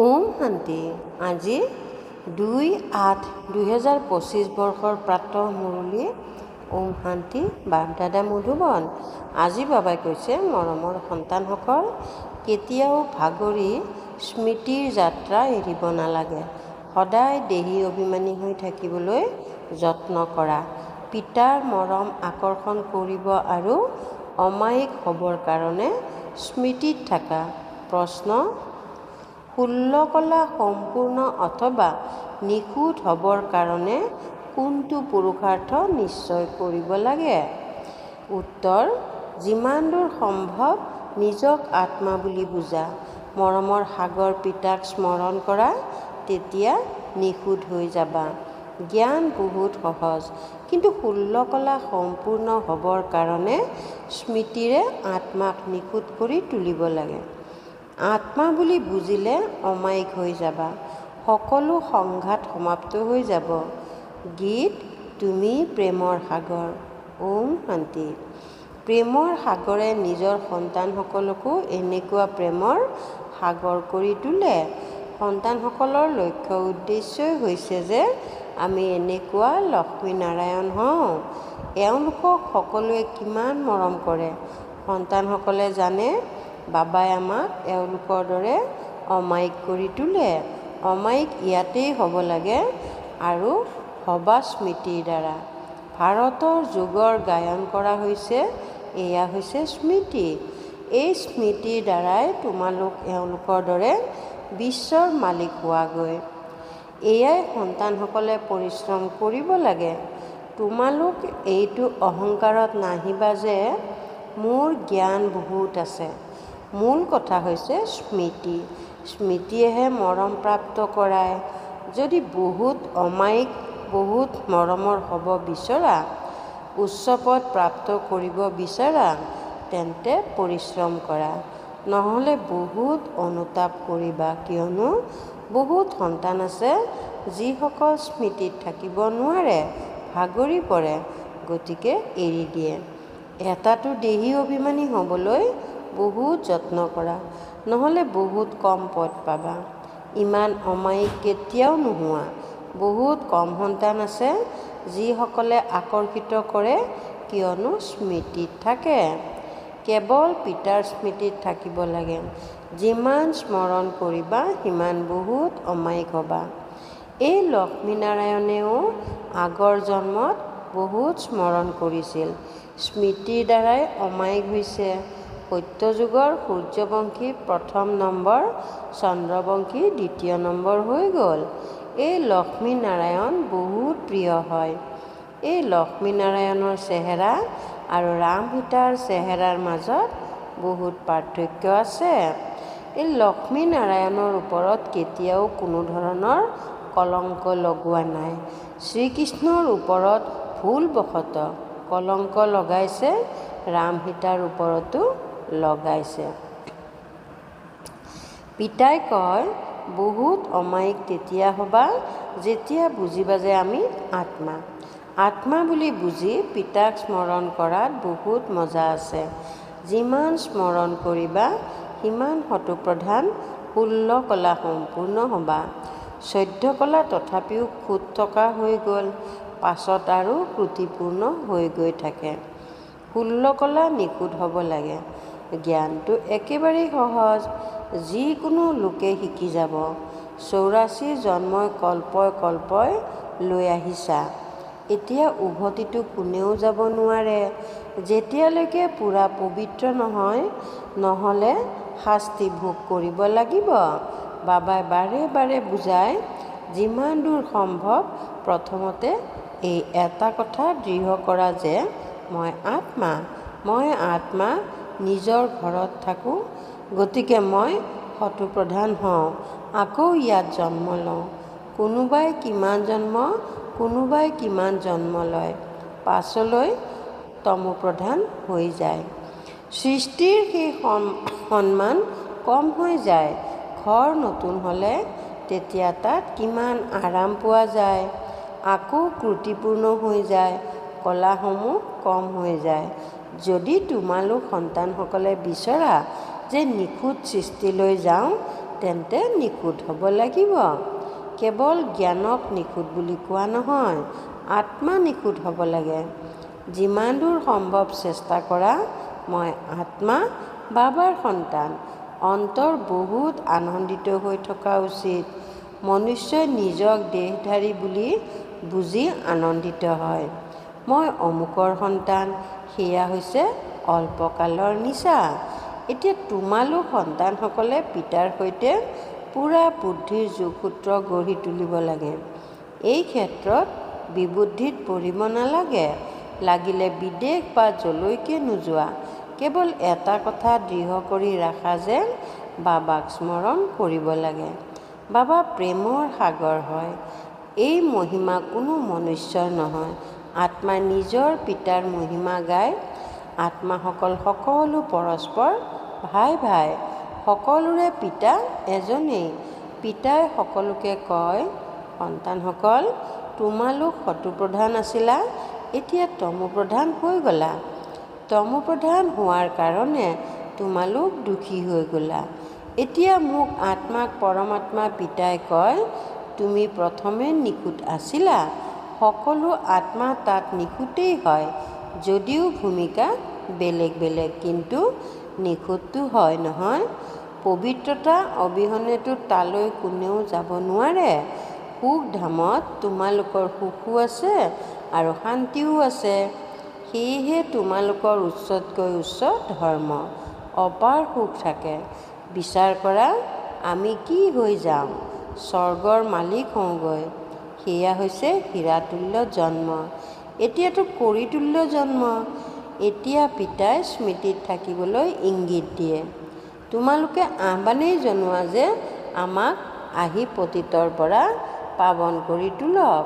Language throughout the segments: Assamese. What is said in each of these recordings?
ওম শান্তি। আজি 2/8/2025 বৰ্ষৰ প্ৰাতঃ মুৰলী। ওম শান্তি। বাপ-দাদা মধুবন। আজি বাবাই কৈছে, মৰমৰ সন্তানসকল, কেতিয়াও ভাগৰি স্মৃতিৰ যাত্ৰা এৰিব নালাগে। সদায় দেহী অভিমানী হৈ থাকিবলৈ যত্ন কৰা। পিতাৰ মৰম আকৰ্ষণ কৰিব আৰু অমায়িক হ'বৰ কাৰণে স্মৃতিত থাকা। প্ৰশ্ন: 16 কলা সম্পূৰ্ণ অথবা নিখুঁত হ'বৰ কাৰণে কোনটো পুৰুষাৰ্থ নিশ্চয় কৰিব লাগে? উত্তৰ: যিমান দূৰ সম্ভৱ নিজক আত্মা বুলি বুজা। মৰমৰ সাগৰ পিতাক স্মৰণ কৰা, তেতিয়া নিখুঁত হৈ যাবা। জ্ঞান বহুত সহজ, কিন্তু 16 কলা সম্পূৰ্ণ হ'বৰ কাৰণে স্মৃতিৰে আত্মাক নিখুঁত কৰি তুলিব লাগে। আত্মা বুলি বুজিলে অমায়িক হৈ যাবা। সকলো সংঘাত সমাপ্ত হৈ যাব। গীত: তুমি প্ৰেমৰ সাগৰ। ওম শান্তি। প্ৰেমৰ সাগৰে নিজৰ সন্তানসকলকো এনেকুৱা প্ৰেমৰ সাগৰ কৰি তোলে। সন্তানসকলৰ লক্ষ্য উদ্দেশ্যই হৈছে যে আমি এনেকুৱা লক্ষ্মীনাৰায়ণ হওঁ। এওঁলোকক সকলোৱে কিমান মৰম কৰে। সন্তানসকলে জানে, বাবাই আমাক এওঁলোকৰ দৰে অমায়িক কৰি তোলে। অমায়িক ইয়াতেই হ'ব লাগে আৰু হবা স্মৃতিৰ দ্বাৰা। ভাৰতৰ যোগৰ গায়ন কৰা হৈছে, এয়া হৈছে স্মৃতি। এই স্মৃতিৰ দ্বাৰাই তোমালোক এওঁলোকৰ দৰে বিশ্বৰ মালিক হোৱাগৈ। এয়াই সন্তানসকলে পৰিশ্ৰম কৰিব লাগে। তোমালোক এইটো অহংকাৰত নাহিবা যে মোৰ জ্ঞান বহুত আছে। মূল কথা হৈছে স্মৃতি। স্মৃতিয়েহে মৰম প্ৰাপ্ত কৰায়। যদি বহুত অমায়িক, বহুত মৰমৰ হ'ব বিচৰা, উচ্চ পদ প্ৰাপ্ত কৰিব বিচৰা, তেন্তে পৰিশ্ৰম কৰা। নহ'লে বহুত অনুতাপ কৰিবা, কিয়নো বহুত সন্তান আছে যিসকল স্মৃতিত থাকিব নোৱাৰে, ভাগৰি পৰে, গতিকে এৰি দিয়ে। এটাতো দেহী অভিমানী হ'বলৈ বহুত যত্ন কৰা, নহ'লে বহুত কম পদ পাবা। ইমান অমায়িক কেতিয়াও নোহোৱা। বহুত কম সন্তান আছে যিসকলে আকৰ্ষিত কৰে, কিয়নো স্মৃতিত থাকে। কেৱল পিতাৰ স্মৃতিত থাকিব লাগে। যিমান স্মৰণ কৰিবা, সিমান বহুত অমায়িক হ'বা। এই লক্ষ্মীনাৰায়ণেও আগৰ জন্মত বহুত স্মৰণ কৰিছিল। স্মৃতিৰ দ্বাৰাই অমায়িক হৈছে। সত্যযুগৰ সূৰ্যবংশী প্ৰথম নম্বৰ, চন্দ্ৰবংশী দ্বিতীয় নম্বৰ হৈ গ'ল। এই লক্ষ্মীনাৰায়ণ বহুত প্ৰিয় হয়। এই লক্ষ্মীনাৰায়ণৰ চেহেৰা আৰু ৰাম-সীতাৰ চেহেৰাৰ মাজত বহুত পাৰ্থক্য আছে। এই লক্ষ্মীনাৰায়ণৰ ওপৰত কেতিয়াও কোনো ধৰণৰ কলংক লগোৱা নাই। শ্ৰীকৃষ্ণৰ ওপৰত ভুলবশতঃ কলংক লগাইছে, ৰাম-সীতাৰ ওপৰতো লগাইছে। পিতাই কয়, বহুত অমায়িক তেতিয়া হ'বা যেতিয়া বুজিবা যে আমি আত্মা। আত্মা বুলি বুজি পিতাক স্মৰণ কৰাত বহুত মজা আছে। যিমান স্মৰণ কৰিবা, সিমান শতপ্ৰধান 16 কলা সম্পূৰ্ণ হ'বা। 14 কলা তথাপিও খুঁত থকা হৈ গ'ল, পাছত আৰু ত্ৰুটিপূৰ্ণ হৈ গৈ থাকে। 16 কলা নিখুঁত হ'ব লাগে। জ্ঞানটো একেবাৰেই সহজ, যিকোনো লোকে শিকি যাব। 84 জন্মই কল্পই কল্পই লৈ আহিছা। এতিয়া উভতিটো কোনেও যাব নোৱাৰে, যেতিয়ালৈকে পূৰা পবিত্ৰ নহয়। নহ'লে শাস্তি ভোগ কৰিব লাগিব। বাবাই বাৰে বাৰে বুজায়, যিমান দূৰ সম্ভৱ প্ৰথমতে এই এটা কথা দৃঢ় কৰা যে মই আত্মা। মই আত্মা, নিজৰ ঘৰত থাকোঁ, গতিকে মই শতপ্ৰধান হওঁ, আকৌ ইয়াত জন্ম লওঁ। কোনোবাই কিমান জন্ম, কোনোবাই কিমান জন্ম লয়, পাছলৈ তমোপ্ৰধান হৈ যায়। সৃষ্টিৰ সেই সন্মান কম হৈ যায়। ঘৰ নতুন হ'লে তেতিয়া তাত কিমান আৰাম পোৱা যায়। আকৌ ত্ৰুটিপূৰ্ণ হৈ যায়, কলাসমূহ কম হৈ যায়। যদি তোমালোক সন্তানসকলে বিচৰা যে নিখুঁত সৃষ্টিলৈ যাওঁ, তেন্তে নিখুঁত হ'ব লাগিব। কেৱল জ্ঞানক নিখুঁত বুলি কোৱা নহয়, আত্মা নিখুঁত হ'ব লাগে। যিমান দূৰ সম্ভৱ চেষ্টা কৰা। মই আত্মা, বাবাৰ সন্তান। অন্তৰ বহুত আনন্দিত হৈ থকা উচিত। মনুষ্যই নিজক দেহধাৰী বুলি বুজি আনন্দিত হয়। মই অমুকৰ সন্তান, সেয়া হৈছে অল্পকালৰ নিচা। এতিয়া তোমালোক সন্তানসকলে পিতাৰ সৈতে পূৰা বুদ্ধিৰ যোগসূত্ৰ গঢ়ি তুলিব লাগে। এই ক্ষেত্ৰত বিবুদ্ধিত পৰিব নালাগে। লাগিলে বিদেশ বা যলৈকে নোযোৱা, কেৱল এটা কথা দৃঢ় কৰি ৰাখা যে বাবাক স্মৰণ কৰিব লাগে। বাবা প্ৰেমৰ সাগৰ হয়। এই মহিমা কোনো মনুষ্যৰ নহয়। আত্মাই নিজৰ পিতাৰ মহিমা গায়। আত্মাসকল সকলো পৰস্পৰ ভাই ভাই। সকলোৰে পিতা এজনেই। পিতাই সকলোকে কয়, সন্তানসকল, তোমালোক শত্ৰুপ্ৰধান আছিলা, এতিয়া তমোপ্ৰধান হৈ গ'লা। তমোপ্ৰধান হোৱাৰ কাৰণে তোমালোক দুখী হৈ গ'লা। এতিয়া মোক আত্মাক পৰমাত্মা পিতাই কয়, তুমি প্ৰথমে নিখুঁত আছিলা। সকলো আত্মা তাত নিখুঁতেই হয়, যদিও ভূমিকা বেলেগ বেলেগ, কিন্তু নিখুঁতটো হয় নহয়। পবিত্ৰতা অবিহনেতো তালৈ কোনেও যাব নোৱাৰে। সুখধামত তোমালোকৰ সুখো আছে আৰু শান্তিও আছে। সেয়েহে তোমালোকৰ উচ্চতকৈ উচ্চ ধৰ্ম, অপাৰ সুখ থাকে। বিচাৰ কৰা, আমি কি হৈ যাওঁ? স্বৰ্গৰ মালিক হওঁগৈ। সেয়া হৈছে হীৰাতুল্য জন্ম। এতিয়াতো কৰিতুল্য জন্ম। এতিয়া পিতাই স্মৃতিত থাকিবলৈ ইংগিত দিয়ে। তোমালোকে আহ্বানেই জনোৱা যে আমাক আহি পতিতৰ পৰা পাৱন কৰি তোলক।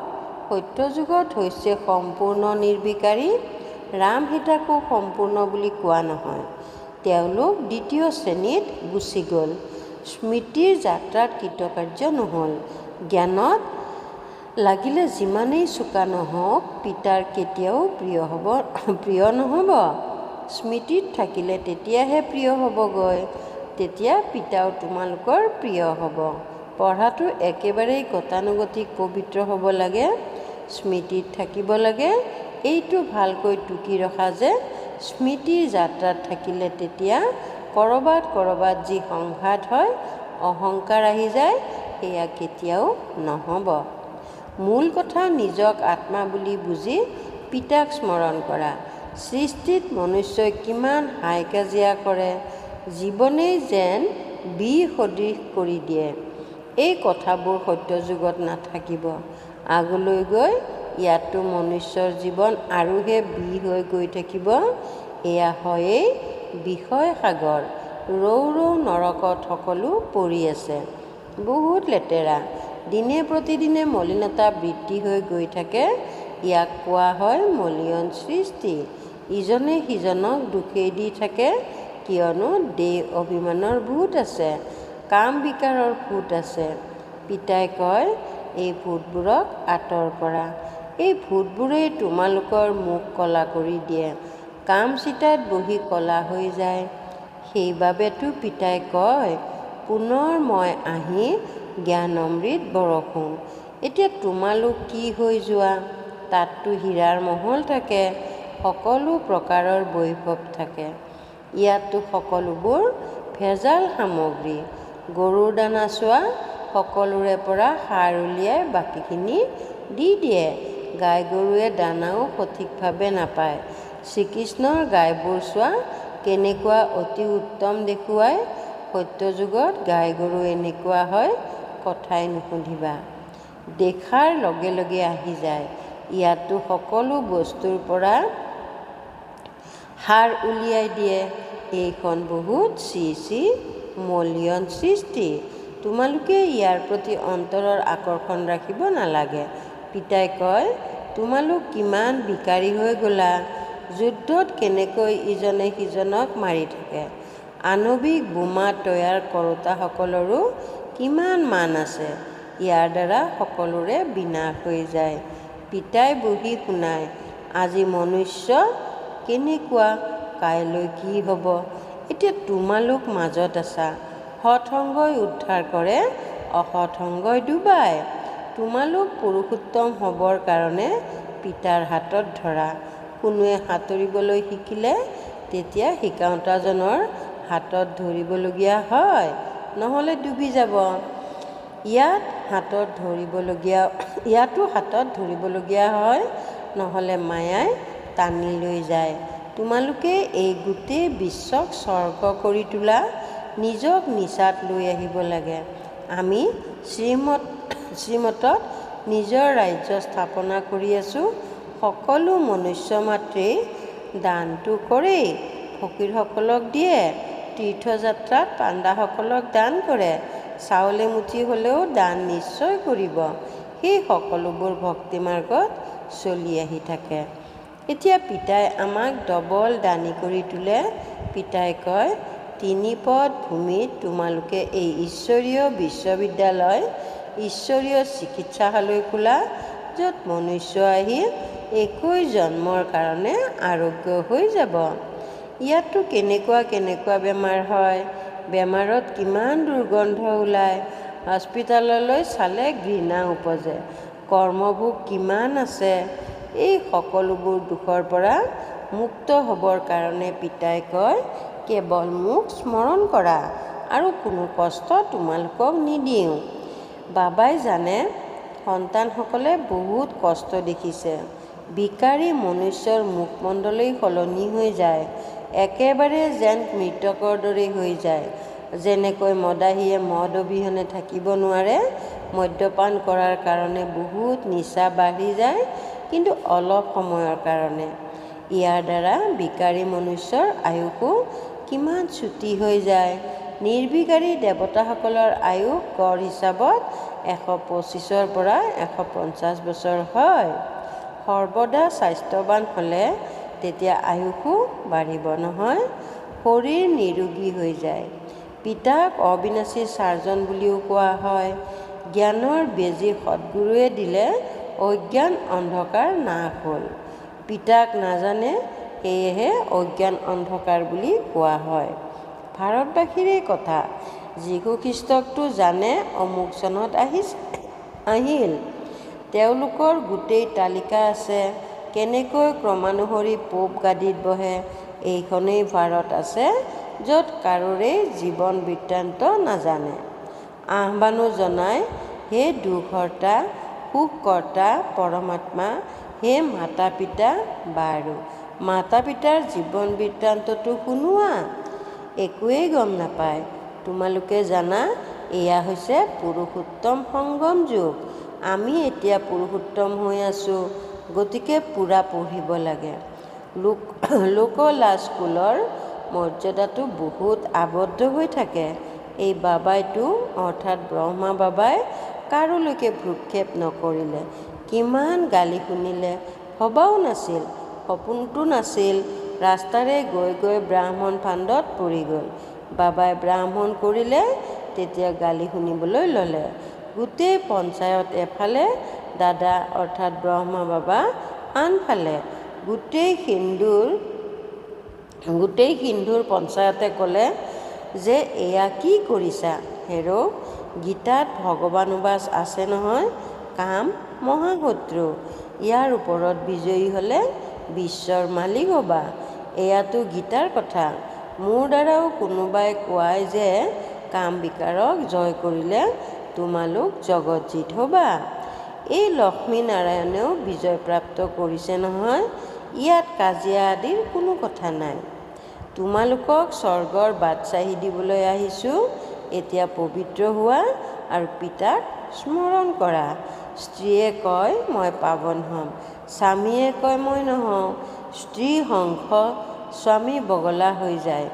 সত্যযুগত হৈছে সম্পূৰ্ণ নিৰ্বিকাৰী। ৰাম সীতাকো সম্পূৰ্ণ বুলি কোৱা নহয়। তেওঁলোক দ্বিতীয় শ্ৰেণীত গুচি গ'ল। স্মৃতিৰ যাত্ৰাত কৃতকাৰ্য নহ'ল। জ্ঞানত লাগিলে যিমানেই চোকা নহওক, পিতাৰ কেতিয়াও প্ৰিয় নহ'ব। স্মৃতিত থাকিলে তেতিয়াহে প্ৰিয় হ'বগৈ। তেতিয়া পিতাও তোমালোকৰ প্ৰিয় হ'ব। পঢ়াটো একেবাৰেই গতানুগতিক পবিত্ৰ হ'ব লাগে। স্মৃতিত থাকিব লাগে। এইটো ভালকৈ টুকি ৰখা যে স্মৃতিৰ যাত্ৰাত থাকিলে তেতিয়া ক'ৰবাত যি সংঘাত হয়, অহংকাৰ আহি যায়, সেয়া কেতিয়াও নহ'ব। মূল কথা নিজক আত্মা বুলি বুজি পিতাক স্মৰণ কৰা। সৃষ্টিত মনুষ্যই কিমান হাই কাজিয়া কৰে, জীৱনেই যেন বিষ সদৃশ কৰি দিয়ে। এই কথাবোৰ সত্যযুগত নাথাকিব। আগলৈ গৈ ইয়াতো মনুষ্যৰ জীৱন আৰুহে বিষ হৈ গৈ থাকিব। এয়া হয়েই বিষয় সাগৰ। ৰৌ ৰৌ নৰকত সকলো পৰি আছে। বহুত লেতেৰা। দিনে প্ৰতিদিনে মলিনতা বৃদ্ধি হৈ গৈ থাকে। ইয়াক কোৱা হয় মলিয়ন সৃষ্টি। ইজনে সিজনক দোষেই দি থাকে, কিয়নো দেহ অভিমানৰ ভূত আছে, কাম বিকাৰৰ ভূত আছে। পিতাই কয়, এই ভূতবোৰক আঁতৰ কৰা। এই ভূতবোৰেই তোমালোকৰ মুখ কলা কৰি দিয়ে। কাম চিতাত বহি কলা হৈ যায়। সেইবাবেতো পিতাই কয়, পুনৰ মই আহি জ্ঞান অমৃত বৰষুণ। এতিয়া তোমালোক কি হৈ যোৱা? তাততো হীৰাৰ মহল থাকে, সকলো প্ৰকাৰৰ বৈভৱ থাকে। ইয়াততো সকলোবোৰ ভেজাল সামগ্ৰী। গৰুৰ দানা চোৱা, সকলোৰে পৰা সাৰ উলিয়াই বাকীখিনি দি দিয়ে। গাই গৰুৱে দানাও সঠিকভাৱে নাপায়। শ্ৰীকৃষ্ণৰ গাইবোৰ চোৱা, কেনেকুৱা অতি উত্তম দেখুৱাই। সত্যযুগত গাই গৰু এনেকুৱা হয়, কথাই নুসুধিবা। দেখাৰ লগে লগে আহি যায়। ইয়াতো সকলো বস্তুৰ পৰা সাৰ উলিয়াই দিয়ে। এইখন বহুত চি মলিয়ন সৃষ্টি। তোমালোকে ইয়াৰ প্ৰতি অন্তৰৰ আকৰ্ষণ ৰাখিব নালাগে। পিতাই কয়, তোমালোক কিমান বিকাৰী হৈ গ'লা। যুদ্ধত কেনেকৈ ইজনে সিজনক মাৰি থাকে। আণৱিক বোমা তৈয়াৰ কৰোঁতাসকলৰো কিমান মান আছে। ইয়াৰ দ্বাৰা সকলোৰে বিনাশ হৈ যায়। পিতাই বহি শুনায়, আজি মনুষ্য কেনেকুৱা, কাইলৈ কি হ'ব। এতিয়া তোমালোক মাজত আছা। সৎসংগই উদ্ধাৰ কৰে, অসৎসংগই ডুবায়। তোমালোক পুৰুষোত্তম হ'বৰ কাৰণে পিতাৰ হাতত ধৰা। কোনোৱে সাঁতুৰিবলৈ শিকিলে তেতিয়া শিকাওঁতাজনৰ হাতত ধৰিবলগীয়া হয়, নহ'লে ডুবি যাব। ইয়াতো হাতত ধৰিবলগীয়া হয়, নহ'লে মায়াই টানি লৈ যায়। তোমালোকে এই গোটেই বিশ্বক স্বৰ্গ কৰি তোলা, নিজক নিচাত লৈ আহিব লাগে। আমি শ্ৰীমতত নিজৰ ৰাজ্য স্থাপনা কৰি আছোঁ। সকলো মনুষ্য মাত্ৰেই দানটো কৰেই। ফকীৰসকলক দিয়ে, তীৰ্থযাত্ৰাত পাণ্ডাসকলক দান কৰে, চাউল এমুঠি হ'লেও দান নিশ্চয় কৰিব। সেই সকলোবোৰ ভক্তি মাৰ্গত চলি আহি থাকে। এতিয়া পিতাই আমাক ডবল দানী কৰি তোলে। পিতাই কয়, 3 পদ ভূমিত তোমালোকে এই ঈশ্বৰীয় বিশ্ববিদ্যালয়, ঈশ্বৰীয় চিকিৎসালয় খোলা, য'ত মনুষ্য আহি 21 জন্মৰ কাৰণে আৰোগ্য হৈ যাব। ইয়াতো কেনেকুৱা বেমাৰ হয়, বেমাৰত কিমান দুৰ্গন্ধ ওলায়, হস্পিটাললৈ চালে ঘৃণা উপজে, কৰ্মভোগ কিমান আছে। এই সকলোবোৰ দুখৰ পৰা মুক্ত হ'বৰ কাৰণে পিতাই কয়, কেৱল মোক স্মৰণ কৰা আৰু কোনো কষ্ট তোমালোকক নিদিওঁ। বাবাই জানে সন্তানসকলে বহুত কষ্ট দেখিছে। ভিকাৰী মনুষ্যৰ মুখমণ্ডলেই সলনি হৈ যায়, একেবাৰে যেন মৃতকৰ দৰে হৈ যায়। যেনেকৈ মদাহীয়ে মদ অবিহনে থাকিব নোৱাৰে, মদ্যপান কৰাৰ কাৰণে বহুত নিচা বাঢ়ি যায়, কিন্তু অলপ সময়ৰ কাৰণে। ইয়াৰ দ্বাৰা ভিকাৰী মনুষ্যৰ আয়ুসো কিমান চুটি হৈ যায়। নিৰ্ভিকাৰী দেৱতাসকলৰ আয়ুস গড় হিচাপত 125 পৰা 150 বছৰ হয়। সৰ্বদা স্বাস্থ্যৱান হ'লে তেতিয়া আয়ুসো বাঢ়িব নহয়, শৰীৰ নিৰোগী হৈ যায়। পিতাক অবিনাশী চাৰ্জন বুলিও কোৱা হয়। জ্ঞানৰ বেজী সদ্গুৰুৱে দিলে অজ্ঞান অন্ধকাৰ নাশ হ'ল। পিতাক নাজানে, সেয়েহে অজ্ঞান অন্ধকাৰ বুলি কোৱা হয়। ভাৰতবাসীৰে কথা, যীশুখ্ৰীষ্টকতো জানে অমুক চনত আহিল। তেওঁলোকৰ গোটেই তালিকা আছে, কেনেকৈ ক্ৰমানুসৰি পোপ গাদীত বহে। এইখনেই ভাৰত আছে, য'ত কাৰোৰেই জীৱন বৃত্তান্ত নাজানে। আহ্বানো জনায়, হে দুখহৰ্তা, সুখকৰ্তা পৰমাত্মা, হে মাতা পিতা, বাৰু মাতা পিতাৰ জীৱন বৃত্তান্তটো শুনোৱা। একোৱেই গম নাপায়। তোমালোকে জানা, এয়া হৈছে পুৰুষোত্তম সংগম যুগ। আমি এতিয়া পুৰুষোত্তম হৈ আছোঁ, গতিকে পূৰা পঢ়িব লাগে। লোকলা স্কুলৰ মৰ্যাদাটো বহুত আবদ্ধ হৈ থাকে। এই বাবাইটো অৰ্থাৎ ব্ৰহ্মা বাবাই কাৰোলৈকে ভ্ৰূক্ষেপ নকৰিলে, কিমান গালি শুনিলে, ভবাও নাছিল, সপোনতো নাছিল। ৰাস্তাৰে গৈ ব্ৰাহ্মণ ফান্দত পৰি গ'ল। বাবাই ব্ৰাহ্মণ কৰিলে, তেতিয়া গালি শুনিবলৈ ল'লে। গোটেই পঞ্চায়ত এফালে, দাদা অৰ্থাৎ ব্ৰহ্মা বাবা আনফালে। গোটেই সিন্ধুৰ পঞ্চায়তে ক'লে যে এয়া কি কৰিছা হেৰ', গীতাত ভগৱানুবাচ আছে নহয়, কাম মহাশত্ৰু। ইয়াৰ ওপৰত বিজয়ী হ'লে বিশ্বৰ মালিক হ'বা। এয়াতো গীতাৰ কথা। মোৰ দ্বাৰাও কোনোবাই কোৱাই যে কাম বিকাৰক জয় কৰিলে তোমালোক জগতজিত হ'বা। এই লক্ষ্মী নাৰায়ণেও বিজয় প্ৰাপ্ত কৰিছে নহয়। ইয়াত কাজিয়া আদিৰ কোনো কথা নাই। তোমালোকক স্বৰ্গৰ বাটচাহী দিবলৈ আহিছোঁ। এতিয়া পবিত্ৰ হোৱা আৰু পিতাক স্মৰণ কৰা। স্ত্ৰীয়ে কয় মই পাৱন হ'ম, স্বামীয়ে কয় মই নহওঁ। স্ত্ৰী হংস, স্বামী বগলা হৈ যায়।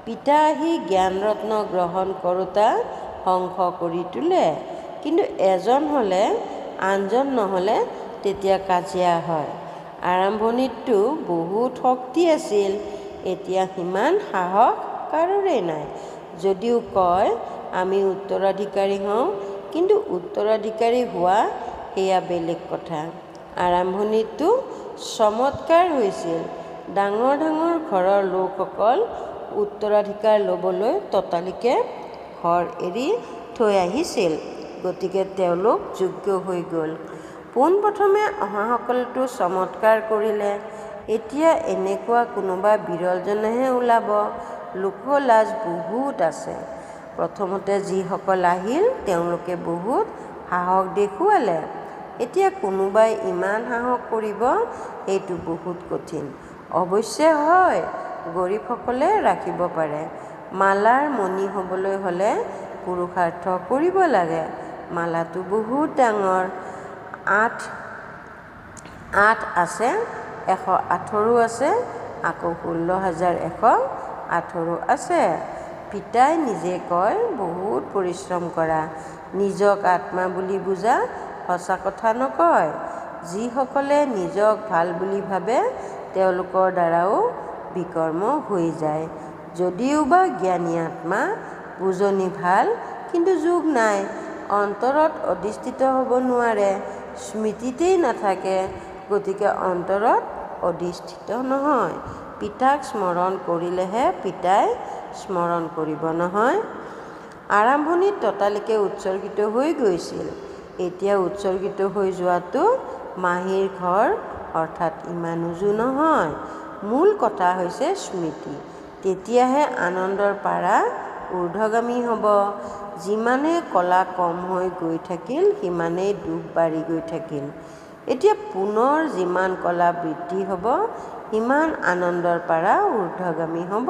পিতা আহি জ্ঞানৰত্ন গ্ৰহণ কৰোঁতা হংস কৰি তোলে। কিন্তু এজন হ'লে আনজন নহ'লে তেতিয়া কাজিয়া হয়। আৰম্ভণিততো বহুত শক্তি আছিল, এতিয়া সিমান সাহস কাৰোৰে নাই। যদিও কয় আমি উত্তৰাধিকাৰী হওঁ, কিন্তু উত্তৰাধিকাৰী হোৱা সেয়া বেলেগ কথা। আৰম্ভণিততো চমৎকাৰ হৈছিল। ডাঙৰ ঘৰৰ লোকসকল উত্তৰাধিকাৰ ল'বলৈ ততালিকে ঘৰ এৰি থৈ আহিছিল, গতিকে তেওঁলোক যোগ্য হৈ গ'ল। পোনপ্ৰথমে অহাসকলেতো চমৎকাৰ কৰিলে, এতিয়া এনেকুৱা কোনোবা বিৰলজনেহে ওলাব। লোকলাজ বহুত আছে। প্ৰথমতে যিসকল আহিল তেওঁলোকে বহুত সাহস দেখুৱালে, এতিয়া কোনোবাই ইমান সাহস কৰিব সেইটো বহুত কঠিন। অৱশ্যে হয়, গৰীবসকলে ৰাখিব পাৰে। মালাৰ মণি হ'বলৈ হ'লে পুৰুষাৰ্থ কৰিব লাগে। মালাটো বহুত ডাঙৰ, ৮ আছে, ১০৮ৰো আছে, আকৌ ১৬,১০৮ৰো আছে। পিতাই নিজে কয়, বহুত পৰিশ্ৰম কৰা, নিজক আত্মা বুলি বুজা। সঁচা কথা নকয়। যিসকলে নিজক ভাল বুলি ভাবে তেওঁলোকৰ দ্বাৰাও বিকৰ্ম হৈ যায়। যদিওবা জ্ঞানী আত্মা, বুজনি ভাল, কিন্তু যোগ নাই, অন্তৰত অধিষ্ঠিত হ'ব নোৱাৰে, স্মৃতিতেই নাথাকে, গতিকে অন্তৰত অধিষ্ঠিত নহয়। পিতাক স্মৰণ কৰিলেহে পিতাই স্মৰণ কৰিব নহয়। আৰম্ভণিত ততালিকে উৎসৰ্গিত হৈ গৈছিল, এতিয়া উৎসৰ্গিত হৈ যোৱাটো মাহীৰ ঘৰ অৰ্থাৎ ইমান উজু নহয়। মূল কথা হৈছে স্মৃতি, তেতিয়াহে আনন্দৰ পাৰা ঊৰ্ধ্বগামী হ'ব। যিমানেই কলা কম হৈ গৈ থাকিল সিমানেই দুখ বাঢ়ি গৈ থাকিল। এতিয়া পুনৰ যিমান কলা বৃদ্ধি হ'ব সিমান আনন্দৰ পাৰা ঊৰ্ধ্বগামী হ'ব।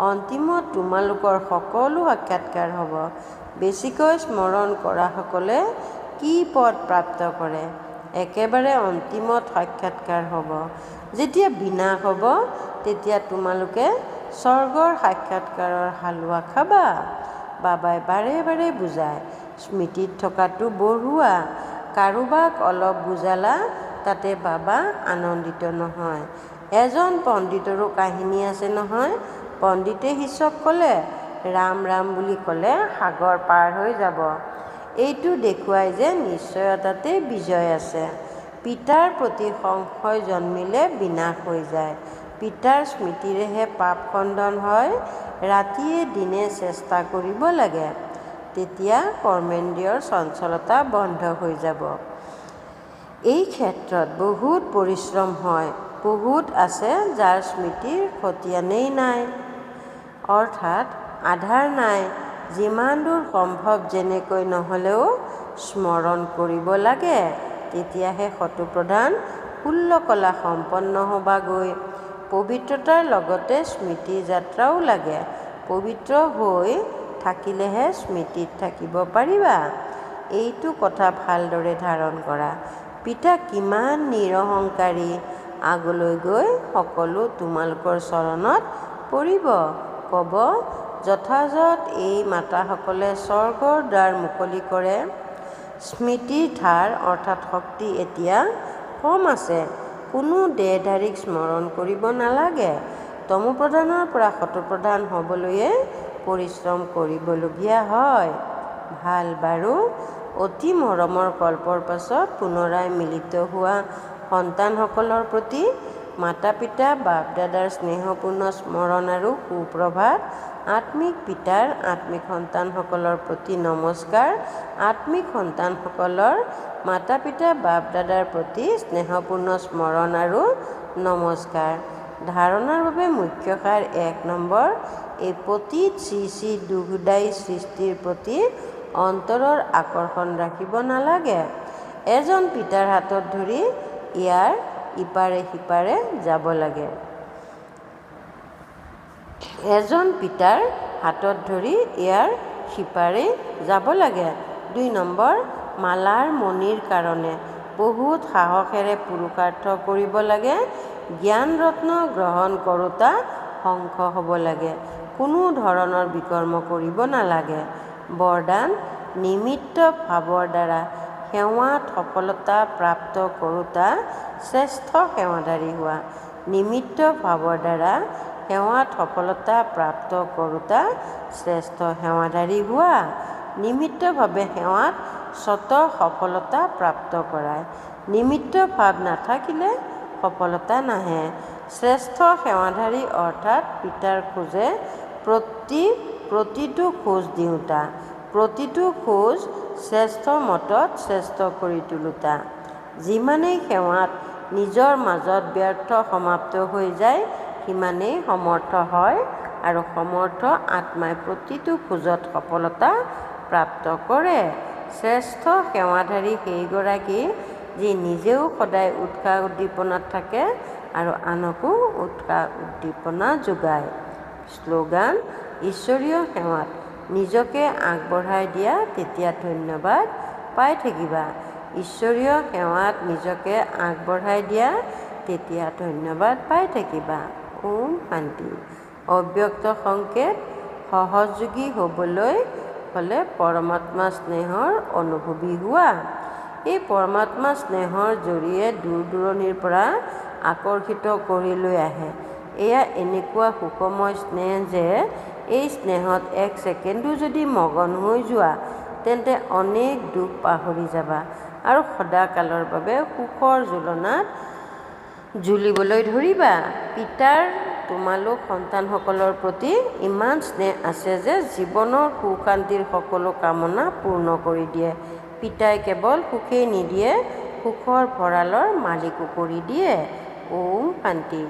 অন্তিমত তোমালোকৰ সকলো সাক্ষাৎকাৰ হ'ব। বেছিকৈ স্মৰণ কৰাসকলে কি পদ প্ৰাপ্ত কৰে? একেবাৰে অন্তিমত সাক্ষাৎকাৰ হ'ব। যেতিয়া বিনাশ হ'ব তেতিয়া তোমালোকে স্বৰ্গৰ সাক্ষাৎকাৰৰ হালোৱা খাবা। বাবাই বাৰে বাৰে বুজায়, স্মৃতিত থকাটো বঢ়োৱা। কাৰোবাক অলপ বুজালা তাতে বাবা আনন্দিত নহয়। এজন পণ্ডিতৰো কাহিনী আছে নহয়। পণ্ডিতে শিষ্যক ক'লে, ৰাম ৰাম বুলি ক'লে সাগৰ পাৰ হৈ যাব। এইটো দেখুৱাই যে নিশ্চয়তাতে বিজয় আছে। পিতাৰ প্ৰতি সংশয় জন্মিলে বিনাশ হৈ যায়। পিতাৰ স্মৃতিৰেহে পাপ খণ্ডন হয়। ৰাতিয়ে দিনে চেষ্টা কৰিব লাগে, তেতিয়া কৰ্মেন্দ্ৰিয়ৰ চঞ্চলতা বন্ধ হৈ যাব। এই ক্ষেত্ৰত বহুত পৰিশ্ৰম হয়। বহুত আছে যাৰ স্মৃতিৰ খতিয়ানেই নাই, অৰ্থাৎ আধাৰ নাই। যিমান দূৰ সম্ভৱ যেনেকৈ নহ'লেও স্মৰণ কৰিব লাগে, তেতিয়াহে শতপ্ৰধান ১৬ কলা সম্পন্ন হ'বাগৈ। পবিত্ৰতাৰ লগতে স্মৃতিৰ যাত্ৰাও লাগে। পবিত্ৰ হৈ থাকিলেহে স্মৃতিত থাকিব পাৰিবা। এইটো কথা ভালদৰে ধাৰণ কৰা। পিতা কিমান নিৰহংকাৰী। আগলৈ গৈ সকলো তোমালোকৰ চৰণত পৰিব, ক'ব, যথাযথ এই মাতাসকলে স্বৰ্গৰ দ্বাৰ মুকলি কৰে। স্মৃতিৰ ধাৰ অৰ্থাৎ শক্তি এতিয়া কম আছে। কোনো দেহধাৰীক স্মৰণ কৰিব নালাগে। তমোপ্ৰধানৰ পৰা শতপ্ৰধান হ'বলৈয়ে পৰিশ্ৰম কৰিবলগীয়া হয়। ভাল বাৰু। অতি মৰমৰ কল্পৰ পাছত পুনৰাই মিলিত হোৱা সন্তানসকলৰ প্ৰতি মাতা পিতা বাপ দাদাৰ স্নেহপূৰ্ণ স্মৰণ আৰু সুপ্ৰভাত। আত্মিক পিতাৰ আত্মিক সন্তানসকলৰ প্ৰতি নমস্কাৰ। আত্মিক সন্তানসকলৰ মাতা পিতা বাপ দাদাৰ প্ৰতি স্নেহপূৰ্ণ স্মৰণ আৰু নমস্কাৰ। ধাৰণাৰ বাবে মুখ্য সাৰ ১ নম্বৰ, এই পতীত শ্ৰী শ্ৰী দুখদায়ী সৃষ্টিৰ প্ৰতি অন্তৰৰ আকৰ্ষণ ৰাখিব নালাগে। এজন পিতাৰ হাতত ধৰি ইয়াৰ ইপাৰে সিপাৰে যাব লাগে। এজন পিতাৰ হাতত ধৰি ইয়াৰ সিপাৰে যাব লাগে। ২ নম্বৰ, মালাৰ মণিৰ কাৰণে বহুত সাহসেৰে পুৰুষাৰ্থ কৰিব লাগে। জ্ঞান ৰত্ন গ্ৰহণ কৰোঁতা শংখ হ'ব লাগে। কোনো ধৰণৰ বিকৰ্ম কৰিব নালাগে। বৰদান, নিমিত্ত ভাৱৰ দ্বাৰা সেৱাত সফলতা প্ৰাপ্ত কৰোঁতা শ্ৰেষ্ঠ সেৱাধাৰী হোৱা। নিমিত্ত ভাৱৰ দ্বাৰা সেৱাত সফলতা প্ৰাপ্ত কৰোঁতা শ্ৰেষ্ঠ সেৱাধাৰী হোৱা। নিমিত্তভাৱে সেৱাত স্বত সফলতা প্ৰাপ্ত কৰায়। নিমিত্ত ভাৱ নাথাকিলে সফলতা নাহে। শ্ৰেষ্ঠ সেৱাধাৰী অৰ্থাৎ পিতাৰ খোজে প্ৰতি প্ৰতিটো খোজ দিওঁতা, প্ৰতিটো খোজ শ্ৰেষ্ঠ মতত শ্ৰেষ্ঠ কৰি তোলোতা। যিমানেই সেৱাত নিজৰ মাজত ব্যৰ্থ সমাপ্ত হৈ যায়, সিমানেই সমৰ্থ হয় আৰু সমৰ্থ আত্মাই প্ৰতিটো খোজত সফলতা প্ৰাপ্ত কৰে। শ্ৰেষ্ঠ সেৱাধাৰী সেইগৰাকী যি নিজেও সদায় উৎসাহ উদ্দীপনাত থাকে আৰু আনকো উৎসাহ উদ্দীপনা যোগায়। শ্লোগান: ঈশ্বৰীয় সেৱাত নিজকে আগবঢ়াই দিয়া, তেতিয়া ধন্যবাদ পাই থাকিবা। ঈশ্বৰীয় সেৱাত নিজকে আগবঢ়াই দিয়া, তেতিয়া ধন্যবাদ পাই থাকিবা। ওম শান্তি। অব্যক্ত সংকেত: সহযোগী হ'বলৈ হ'লে পৰমাত্মা স্নেহৰ অনুভৱী হোৱা। এই পৰমাত্মা স্নেহৰ জৰিয়ে দূৰ দূৰণিৰ পৰা আকৰ্ষিত কৰি লৈ আহে। এয়া এনেকুৱা সুখময় স্নেহ যে এই স্নেহত এক ছেকেণ্ডো যদি মগন হৈ যোৱা, তেন্তে অনেক দুখ পাহৰি যাবা আৰু সদাকালৰ বাবে সুখৰ জ্বলনাত জ্বলিবলৈ ধৰিবা। পিতাৰ তোমালোক সন্তানসকলৰ প্ৰতি ইমান স্নেহ আছে যে জীৱনৰ সুখ শান্তিৰ সকলো কামনা পূৰ্ণ কৰি দিয়ে। পিতাই কেৱল সুখেই নিদিয়ে, সুখৰ ভঁৰালৰ মালিকো কৰি দিয়ে। ওম শান্তি।